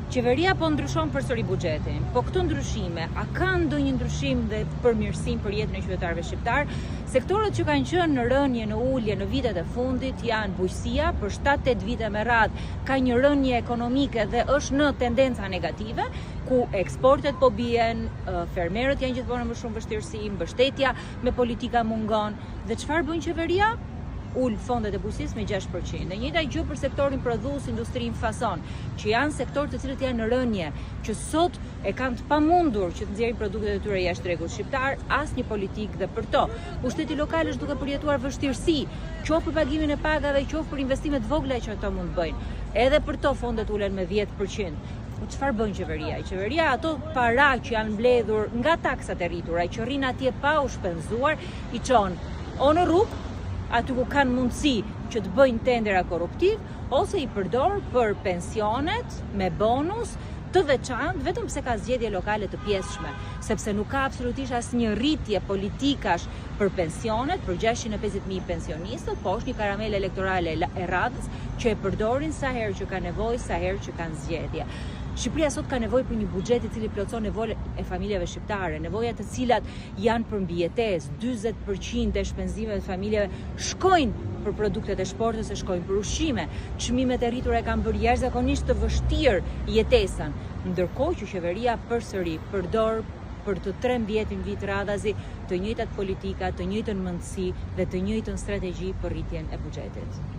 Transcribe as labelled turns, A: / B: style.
A: Qeveria po ndryshon përsëri buxhetin, po këto ndryshime, a ka ndonjë ndryshim dhe përmirësim për jetën e qytetarëve shqiptar? Sektorët që kanë qenë në rënje, në ulje në vitet e fundit janë bujqësia, për 7-8 vite me radhë ka një rënje ekonomike dhe është në tendenca negative, ku eksportet po bien, fermerët janë gjithmonë më shumë vështirësi, mbështetja me politika mungon, dhe çfarë bën qeveria? Ul fondet e bujqësisë me 6%. E njëjta gjë për sektorin prodhues, industrinë fason, që janë sektorë të cilët janë në rënje, që sot e kanë të pamundur që të nxjerrin produktet e tyre jashtë tregut shqiptar, asnjë politikë dhe për to. Pushteti lokal është duke përjetuar vështirësi, qoftë për pagimin e pagave, qoftë për investimet vogla që ato mund të bëjnë. Edhe për to fondet ulen me 10%. Po çfarë bën qeveria? Qeveria ato para që janë mbledhur nga taksat e rritura, që rrin atje pa u shpenzuar, i çon o në rrugë, aty ku kanë mundësi që të bëjnë tendera korruptiv, ose i përdor për pensionet me bonus të veçantë, vetëm pse ka zgjedhje lokale të pjesshme, sepse nuk ka absolutisht asnjë rritje politikash për pensionet, për 650.000 pensionistët, po është një karamele elektorale e radhës që e përdorin sa herë që ka nevojë, sa herë që kanë zgjedhje. Shqipëria sot ka nevojë për një buxhet i cili plotson nevojat e familjeve shqiptare, nevojat të cilat janë për mbijetesë, 40% e shpenzimeve të familjeve shkojnë për produktet e shportës, shkojnë për ushqime. Çmimet e rritura e kanë bërë jashtëzakonisht të vështirë jetesën, ndërkohë që qeveria përsëri përdor për të 13 vit radhazi të njëjtat politika, të njëjtën mendësi dhe të njëjtën strategji për rritjen e buxhetit.